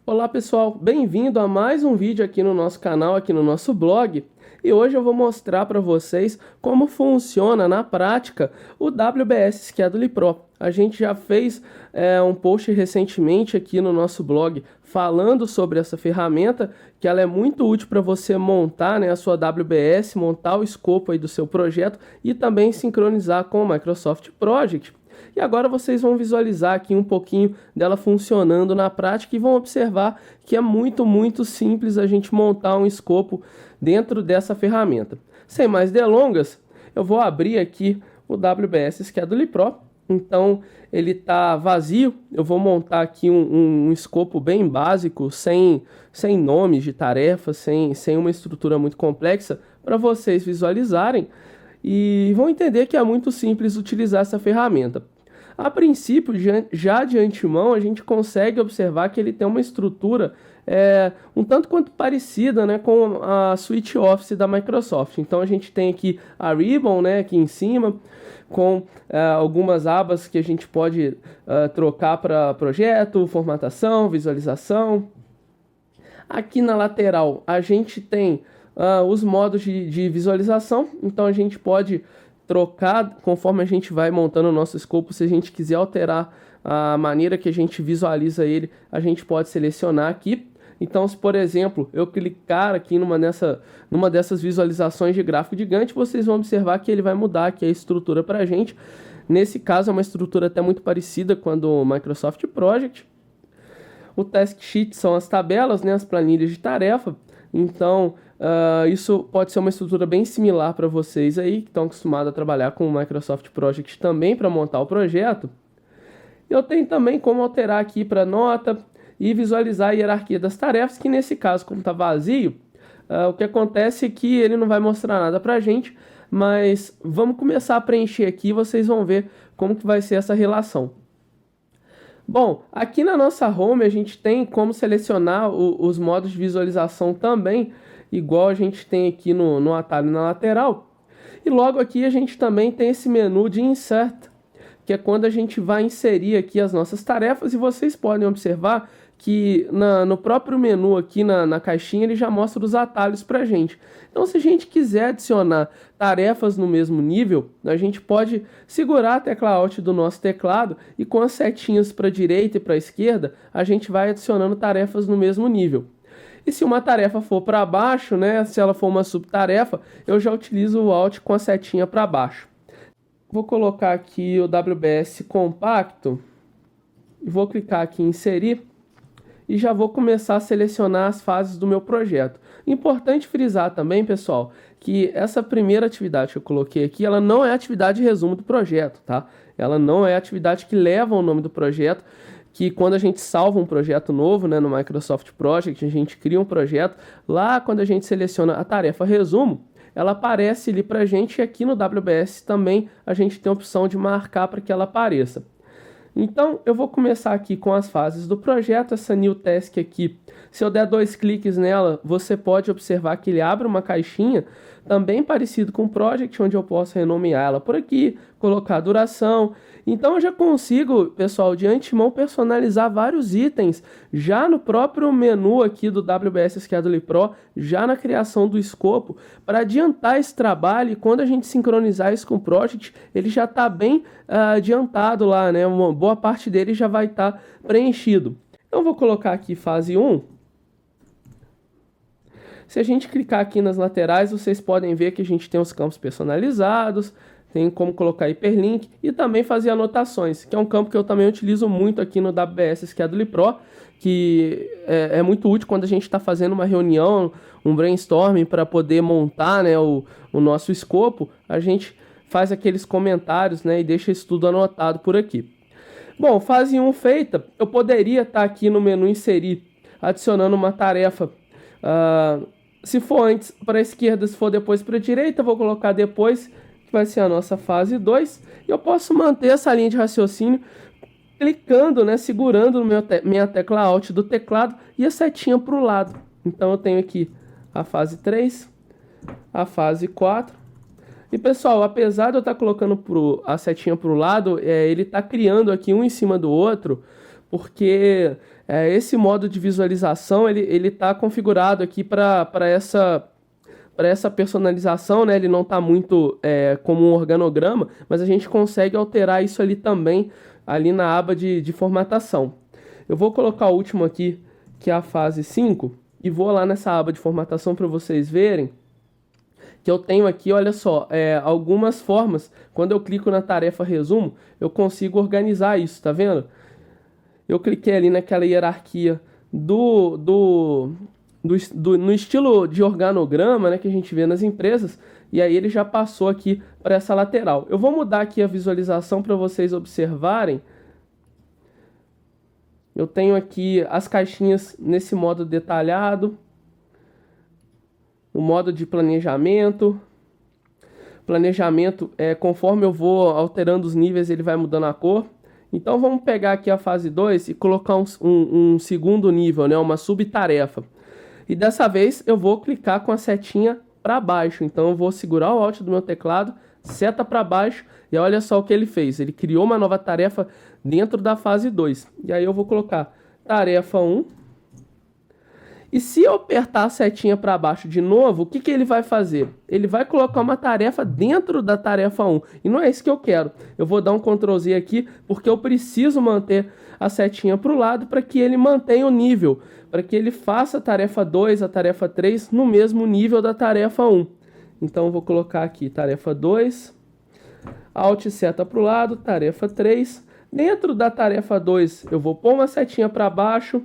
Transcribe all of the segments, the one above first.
Olá pessoal, bem-vindo a mais um vídeo aqui no nosso canal, aqui no nosso blog. E hoje eu vou mostrar para vocês como funciona na prática o WBS Scheduler Pro. A gente já fez um post recentemente aqui no nosso blog falando sobre essa ferramenta, que ela é muito útil para você montar, né, a sua WBS, montar o escopo aí do seu projeto e também sincronizar com o Microsoft Project. E agora vocês vão visualizar aqui um pouquinho dela funcionando na prática e vão observar que é muito simples a gente montar um escopo dentro dessa ferramenta. Sem mais delongas, eu vou abrir aqui o WBS Scheduler Pro. Então ele está vazio, eu vou montar aqui um escopo bem básico, sem nomes de tarefas, sem uma estrutura muito complexa, para vocês visualizarem e vão entender que é muito simples utilizar essa ferramenta. A princípio, já de antemão, a gente consegue observar que ele tem uma estrutura um tanto quanto parecida, né, com a Suite Office da Microsoft. Então a gente tem aqui a Ribbon, né, aqui em cima, com algumas abas que a gente pode trocar para projeto, formatação, visualização. Aqui na lateral a gente tem os modos de visualização, então a gente pode trocar conforme a gente vai montando o nosso escopo. Se a gente quiser alterar a maneira que a gente visualiza ele, a gente pode selecionar aqui. Então, se por exemplo eu clicar aqui numa dessas visualizações de gráfico de Gantt, vocês vão observar que ele vai mudar aqui a estrutura para a gente. Nesse caso é uma estrutura até muito parecida com a do Microsoft Project. O Task Sheet são as tabelas, né, as planilhas de tarefa. Então, isso pode ser uma estrutura bem similar para vocês aí, que estão acostumados a trabalhar com o Microsoft Project também para montar o projeto. Eu tenho também como alterar aqui para nota e visualizar a hierarquia das tarefas, que nesse caso, como está vazio, o que acontece é que ele não vai mostrar nada para a gente, mas vamos começar a preencher aqui e vocês vão ver como que vai ser essa relação. Bom, aqui na nossa home a gente tem como selecionar os modos de visualização também, igual a gente tem aqui no atalho na lateral. E logo aqui a gente também tem esse menu de Insert, que é quando a gente vai inserir aqui as nossas tarefas, e vocês podem observar que no próprio menu aqui na caixinha ele já mostra os atalhos para a gente. Então, se a gente quiser adicionar tarefas no mesmo nível, a gente pode segurar a tecla Alt do nosso teclado e com as setinhas para a direita e para a esquerda, a gente vai adicionando tarefas no mesmo nível. E se uma tarefa for para baixo, né, se ela for uma subtarefa, eu já utilizo o Alt com a setinha para baixo. Vou colocar aqui o WBS compacto, vou clicar aqui em inserir e já vou começar a selecionar as fases do meu projeto. Importante frisar também, pessoal, que essa primeira atividade que eu coloquei aqui, ela não é a atividade de resumo do projeto, tá? Ela não é a atividade que leva o nome do projeto, que quando a gente salva um projeto novo, né, no Microsoft Project, a gente cria um projeto, lá quando a gente seleciona a tarefa resumo, ela aparece ali pra gente, e aqui no WBS também a gente tem a opção de marcar para que ela apareça. Então, eu vou começar aqui com as fases do projeto. Essa New Task aqui, se eu der 2 cliques nela, você pode observar que ele abre uma caixinha, também parecido com o Project, onde eu posso renomear ela por aqui, colocar a duração. Então, eu já consigo, pessoal, de antemão personalizar vários itens, já no próprio menu aqui do WBS Scheduler Pro, já na criação do escopo, para adiantar esse trabalho, e quando a gente sincronizar isso com o Project, ele já está bem adiantado lá, né? Uma boa parte dele já vai estar preenchido. Eu vou colocar aqui fase 1. Se a gente clicar aqui nas laterais, vocês podem ver que a gente tem os campos personalizados, tem como colocar hiperlink e também fazer anotações, que é um campo que eu também utilizo muito aqui no WBS Scheduler Pro, que é muito útil quando a gente está fazendo uma reunião, um brainstorming para poder montar, né, o nosso escopo. A gente faz aqueles comentários, né, e deixa isso tudo anotado por aqui. Bom, fase 1 feita, eu poderia estar aqui no menu inserir, adicionando uma tarefa. Se for antes para a esquerda, se for depois para a direita, eu vou colocar depois, que vai ser a nossa fase 2. E eu posso manter essa linha de raciocínio clicando, né, segurando no minha tecla Alt do teclado e a setinha para o lado. Então eu tenho aqui a fase 3, a fase 4. E pessoal, apesar de eu estar colocando a setinha para o lado, ele está criando aqui um em cima do outro, porque esse modo de visualização ele está configurado aqui para essa personalização, né? Ele não está muito como um organograma, mas a gente consegue alterar isso ali também, ali na aba de formatação. Eu vou colocar o último aqui, que é a fase 5, e vou lá nessa aba de formatação para vocês verem que eu tenho aqui, olha só, algumas formas. Quando eu clico na tarefa resumo, eu consigo organizar isso, tá vendo? Eu cliquei ali naquela hierarquia no estilo de organograma, né, que a gente vê nas empresas, e aí ele já passou aqui para essa lateral. Eu vou mudar aqui a visualização para vocês observarem. Eu tenho aqui as caixinhas nesse modo detalhado, o modo de planejamento. Planejamento, conforme eu vou alterando os níveis, ele vai mudando a cor. Então vamos pegar aqui a fase 2 e colocar um segundo nível, né, uma subtarefa. E dessa vez eu vou clicar com a setinha para baixo. Então eu vou segurar o Alt do meu teclado, seta para baixo, e olha só o que ele fez. Ele criou uma nova tarefa dentro da fase 2. E aí eu vou colocar tarefa 1. E se eu apertar a setinha para baixo de novo, o que ele vai fazer? Ele vai colocar uma tarefa dentro da tarefa 1. E não é isso que eu quero. Eu vou dar um Ctrl Z aqui, porque eu preciso manter a setinha para o lado para que ele mantenha o nível. Para que ele faça a tarefa 2, a tarefa 3 no mesmo nível da tarefa 1. Então eu vou colocar aqui tarefa 2, Alt seta para o lado, tarefa 3. Dentro da tarefa 2 eu vou pôr uma setinha para baixo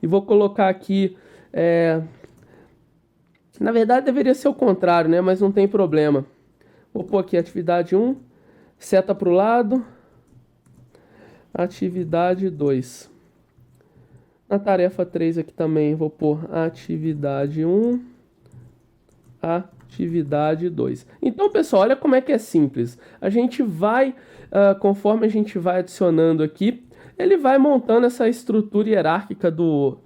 e vou colocar aqui... Na verdade deveria ser o contrário, né? Mas não tem problema. Vou pôr aqui atividade 1, seta para o lado, atividade 2. Na tarefa 3 aqui também vou pôr atividade 1, atividade 2. Então, pessoal, olha como é que é simples. A gente vai, conforme a gente vai adicionando aqui, ele vai montando essa estrutura hierárquica do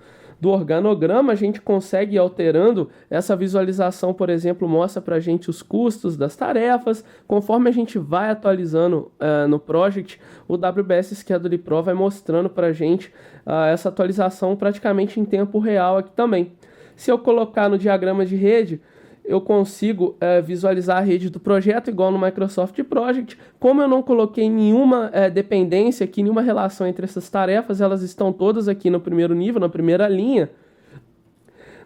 organograma. A gente consegue ir alterando essa visualização, por exemplo, mostra para a gente os custos das tarefas. Conforme a gente vai atualizando no Project, o WBS Schedule Pro vai mostrando para a gente essa atualização praticamente em tempo real aqui também. Se eu colocar no diagrama de rede, eu consigo visualizar a rede do projeto igual no Microsoft Project. Como eu não coloquei nenhuma dependência aqui, nenhuma relação entre essas tarefas, elas estão todas aqui no primeiro nível, na primeira linha.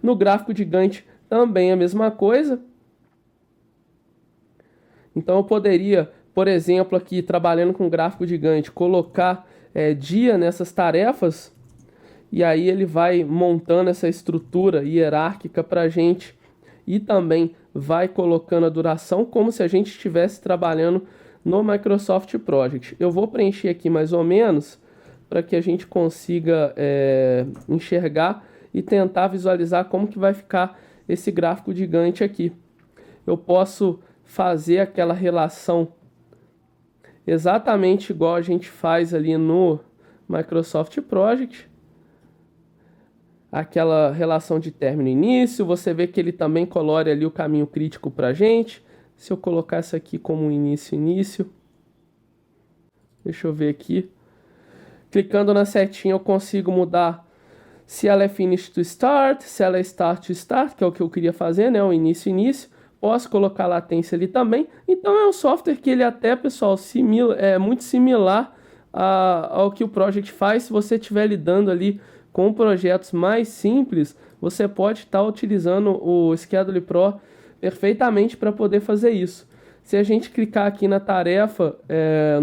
No gráfico de Gantt também a mesma coisa. Então eu poderia, por exemplo, aqui trabalhando com o gráfico de Gantt, colocar dia nessas tarefas, e aí ele vai montando essa estrutura hierárquica para a gente. E também vai colocando a duração como se a gente estivesse trabalhando no Microsoft Project. Eu vou preencher aqui mais ou menos para que a gente consiga enxergar e tentar visualizar como que vai ficar esse gráfico de Gantt aqui. Eu posso fazer aquela relação exatamente igual a gente faz ali no Microsoft Project. Aquela relação de término e início, você vê que ele também colore ali o caminho crítico para a gente. Se eu colocar isso aqui como início, deixa eu ver aqui. Clicando na setinha eu consigo mudar se ela é finish to start, se ela é start to start, que é o que eu queria fazer, né? O início. Posso colocar latência ali também. Então é um software que ele até, pessoal, é muito similar ao que o Project faz. Se você estiver lidando ali com projetos mais simples, você pode estar utilizando o Schedule Pro perfeitamente para poder fazer isso. Se a gente clicar aqui na tarefa,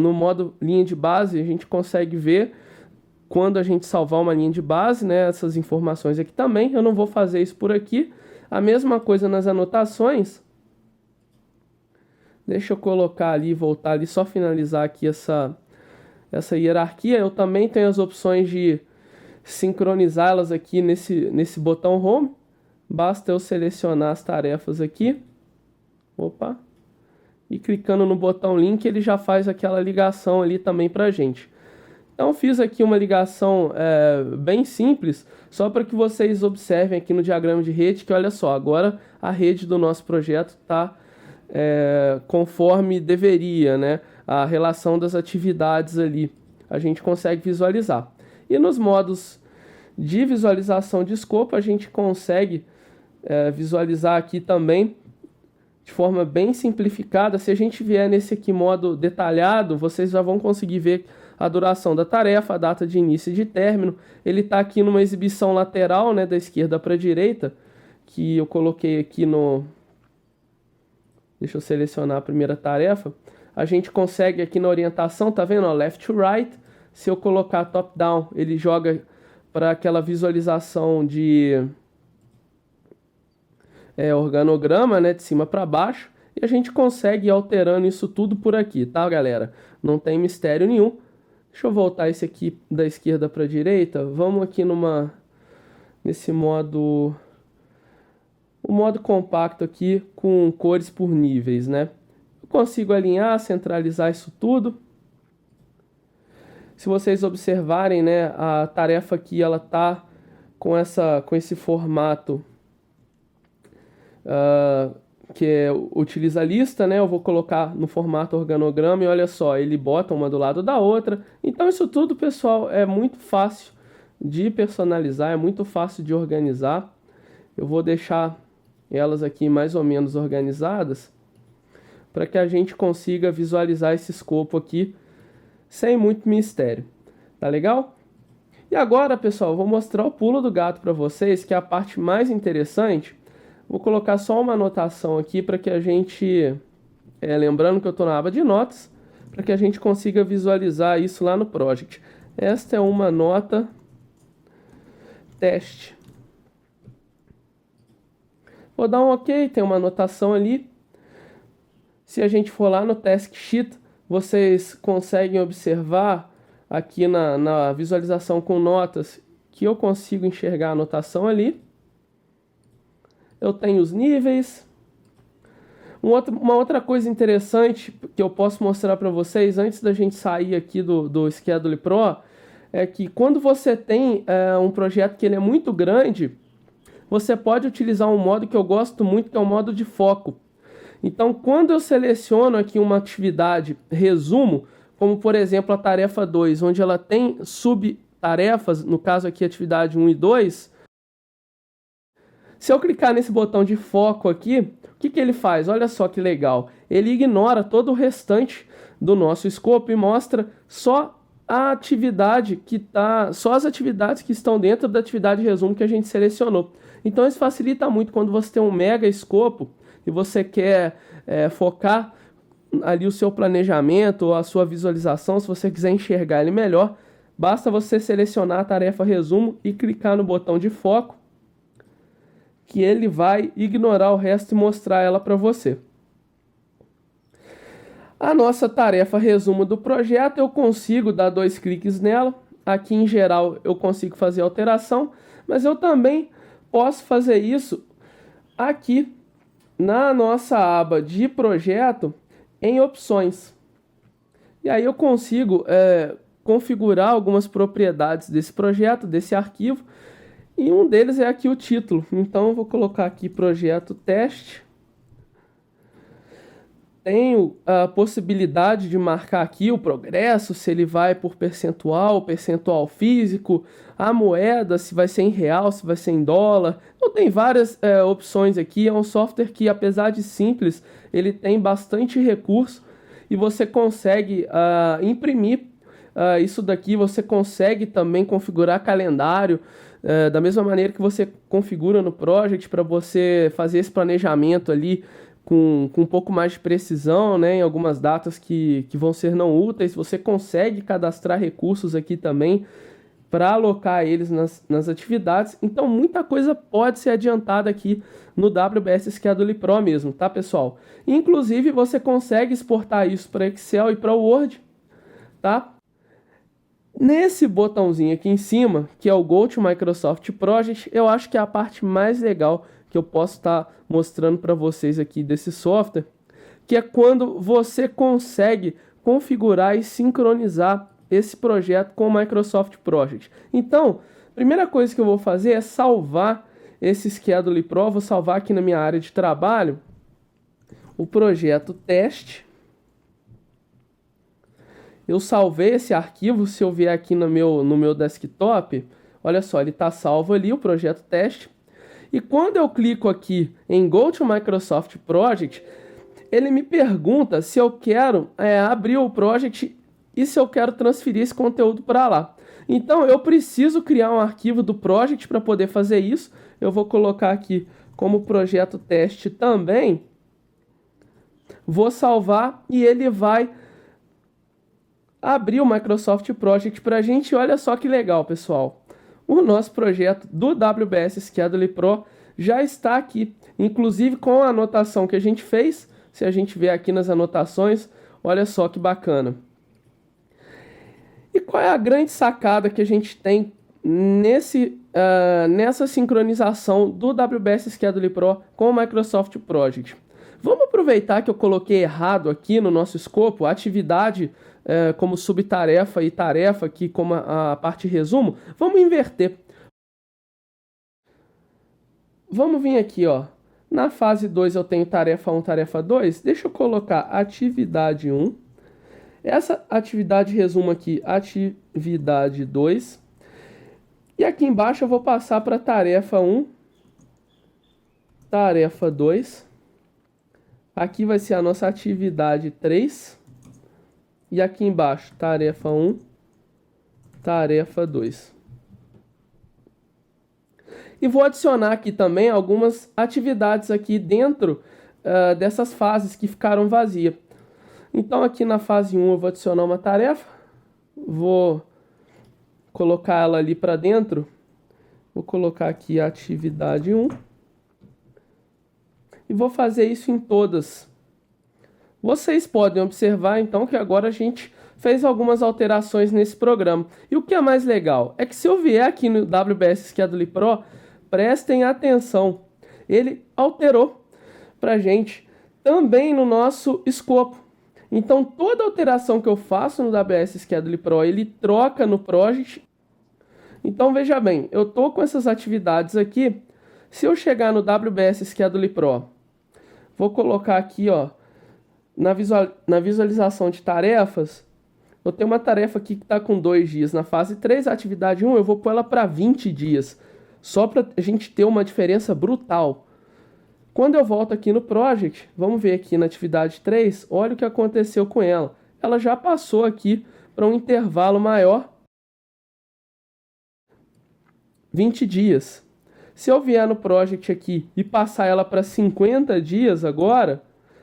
no modo linha de base, a gente consegue ver quando a gente salvar uma linha de base, né, essas informações aqui também. Eu não vou fazer isso por aqui. A mesma coisa nas anotações. Deixa eu colocar ali, voltar ali, só finalizar aqui essa hierarquia. Eu também tenho as opções de sincronizá-las aqui nesse botão Home. Basta eu selecionar as tarefas aqui. Opa! E clicando no botão Link, ele já faz aquela ligação ali também pra gente. Então fiz aqui uma ligação bem simples, só para que vocês observem aqui no diagrama de rede que, olha só, agora a rede do nosso projeto está conforme deveria, né? A relação das atividades ali, a gente consegue visualizar. E nos modos de visualização de escopo, a gente consegue visualizar aqui também de forma bem simplificada. Se a gente vier nesse aqui modo detalhado, vocês já vão conseguir ver a duração da tarefa, a data de início e de término. Ele está aqui numa exibição lateral, né, da esquerda para a direita, que eu coloquei aqui no... Deixa eu selecionar a primeira tarefa. A gente consegue aqui na orientação, tá vendo? Ó, left to right. Se eu colocar top down, ele joga para aquela visualização de organograma, né, de cima para baixo. E a gente consegue ir alterando isso tudo por aqui, tá, galera? Não tem mistério nenhum. Deixa eu voltar esse aqui da esquerda para a direita. Vamos aqui nesse modo... O modo compacto aqui com cores por níveis, né? Eu consigo alinhar, centralizar isso tudo. Se vocês observarem, né, a tarefa aqui ela tá com esse formato que utiliza a lista, né? Eu vou colocar no formato organograma e olha só, ele bota uma do lado da outra. Então isso tudo, pessoal, é muito fácil de personalizar, é muito fácil de organizar. Eu vou deixar elas aqui mais ou menos organizadas para que a gente consiga visualizar esse escopo aqui sem muito mistério. Tá legal? E agora, pessoal, eu vou mostrar o pulo do gato para vocês, que é a parte mais interessante. Vou colocar só uma anotação aqui para que a gente, lembrando que eu estou na aba de notas, para que a gente consiga visualizar isso lá no Project. Esta é uma nota teste. Vou dar um OK, tem uma anotação ali. Se a gente for lá no Task Sheet, vocês conseguem observar aqui na visualização com notas que eu consigo enxergar a anotação ali. Eu tenho os níveis. Uma outra coisa interessante que eu posso mostrar para vocês antes da gente sair aqui do Schedule Pro é que quando você tem um projeto que ele é muito grande, você pode utilizar um modo que eu gosto muito, que é o modo de foco. Então, quando eu seleciono aqui uma atividade resumo, como por exemplo a tarefa 2, onde ela tem subtarefas, no caso aqui atividade 1 e 2, se eu clicar nesse botão de foco aqui, o que ele faz? Olha só que legal. Ele ignora todo o restante do nosso escopo e mostra só a atividade só as atividades que estão dentro da atividade resumo que a gente selecionou. Então isso facilita muito quando você tem um mega escopo e você quer focar ali o seu planejamento ou a sua visualização, se você quiser enxergar ele melhor, basta você selecionar a tarefa resumo e clicar no botão de foco, que ele vai ignorar o resto e mostrar ela para você. A nossa tarefa resumo do projeto, eu consigo dar 2 cliques nela. Aqui em geral eu consigo fazer alteração, mas eu também posso fazer isso aqui na nossa aba de projeto em opções. E aí eu consigo configurar algumas propriedades desse projeto, desse arquivo, e um deles é aqui o título. Então eu vou colocar aqui projeto teste. Tenho a possibilidade de marcar aqui o progresso, se ele vai por percentual físico, a moeda, se vai ser em real, se vai ser em dólar. Então tem várias opções aqui. É um software que, apesar de simples, ele tem bastante recurso e você consegue imprimir isso daqui. Você consegue também configurar calendário da mesma maneira que você configura no Project para você fazer esse planejamento ali com um pouco mais de precisão, né, em algumas datas que vão ser não úteis. Você consegue cadastrar recursos aqui também para alocar eles nas atividades. Então, muita coisa pode ser adiantada aqui no WBS Schedule Pro mesmo, tá, pessoal? Inclusive, você consegue exportar isso para Excel e para Word, tá? Nesse botãozinho aqui em cima, que é o Go to Microsoft Project, eu acho que é a parte mais legal que eu posso estar mostrando para vocês aqui desse software, que é quando você consegue configurar e sincronizar esse projeto com o Microsoft Project. Então, a primeira coisa que eu vou fazer é salvar esse Schedule Pro. Vou salvar aqui na minha área de trabalho o projeto teste. Eu salvei esse arquivo, se eu vier aqui no meu desktop, olha só, ele está salvo ali, o projeto teste. E quando eu clico aqui em Go to Microsoft Project, ele me pergunta se eu quero abrir o project e se eu quero transferir esse conteúdo para lá. Então eu preciso criar um arquivo do project para poder fazer isso. Eu vou colocar aqui como projeto teste também. Vou salvar e ele vai abrir o Microsoft Project para a gente. Olha só que legal, pessoal. O nosso projeto do WBS Scheduler Pro já está aqui, inclusive com a anotação que a gente fez. Se a gente ver aqui nas anotações, olha só que bacana. E qual é a grande sacada que a gente tem nessa sincronização do WBS Scheduler Pro com o Microsoft Project? Vamos aproveitar que eu coloquei errado aqui no nosso escopo, atividade como subtarefa e tarefa aqui como a parte resumo. Vamos inverter. Vamos vir aqui, ó. Na fase 2 eu tenho tarefa 1, tarefa 2. Deixa eu colocar atividade 1. Essa atividade resumo aqui, atividade 2. E aqui embaixo eu vou passar para tarefa 1, tarefa 2. Aqui vai ser a nossa atividade 3. E aqui embaixo, tarefa 1, tarefa 2. E vou adicionar aqui também algumas atividades aqui dentro dessas fases que ficaram vazias. Então aqui na fase 1 eu vou adicionar uma tarefa. Vou colocar ela ali para dentro. Vou colocar aqui a atividade 1. E vou fazer isso em todas. Vocês podem observar, então, que agora a gente fez algumas alterações nesse programa. E o que é mais legal é que se eu vier aqui no WBS Scheduler Pro, prestem atenção, ele alterou para a gente também no nosso escopo. Então, toda alteração que eu faço no WBS Scheduler Pro, ele troca no Project. Então, veja bem, eu estou com essas atividades aqui. Se eu chegar no WBS Scheduler Pro, vou colocar aqui, ó, na visualização de tarefas, eu tenho uma tarefa aqui que está com 2 dias. Na fase 3, atividade 1, eu vou pôr ela para 20 dias. Só para a gente ter uma diferença brutal. Quando eu volto aqui no Project, vamos ver aqui na atividade 3, olha o que aconteceu com ela. Ela já passou aqui para um intervalo maior, 20 dias. Se eu vier no Project aqui e passar ela para 50 dias agora,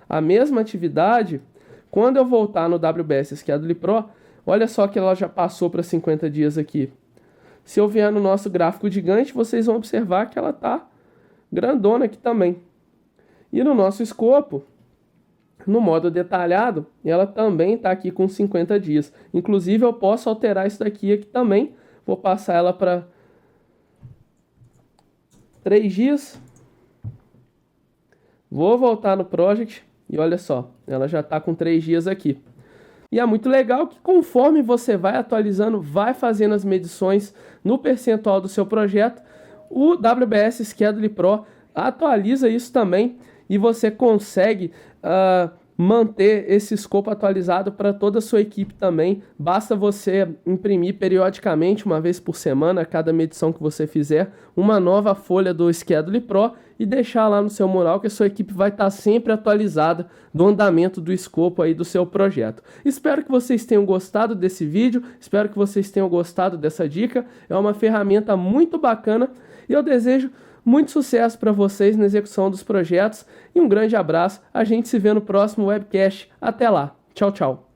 a mesma atividade, quando eu voltar no WBS Scheduler Pro, olha só que ela já passou para 50 dias aqui. Se eu vier no nosso gráfico gigante, vocês vão observar que ela está grandona aqui também. E no nosso escopo, no modo detalhado, ela também está aqui com 50 dias. Inclusive, eu posso alterar isso daqui aqui também. Vou passar ela para 3 dias. Vou voltar no Project e olha só, ela já está com 3 dias aqui. E é muito legal que conforme você vai atualizando, vai fazendo as medições no percentual do seu projeto, o WBS Scheduler Pro atualiza isso também e você consegue manter esse escopo atualizado para toda a sua equipe também. Basta você imprimir periodicamente, uma vez por semana, a cada medição que você fizer, uma nova folha do Scheduler Pro e deixar lá no seu mural que a sua equipe vai estar sempre atualizada do andamento do escopo aí do seu projeto. Espero que vocês tenham gostado desse vídeo, espero que vocês tenham gostado dessa dica. É uma ferramenta muito bacana e eu desejo muito sucesso para vocês na execução dos projetos e um grande abraço. A gente se vê no próximo webcast. Até lá. Tchau, tchau.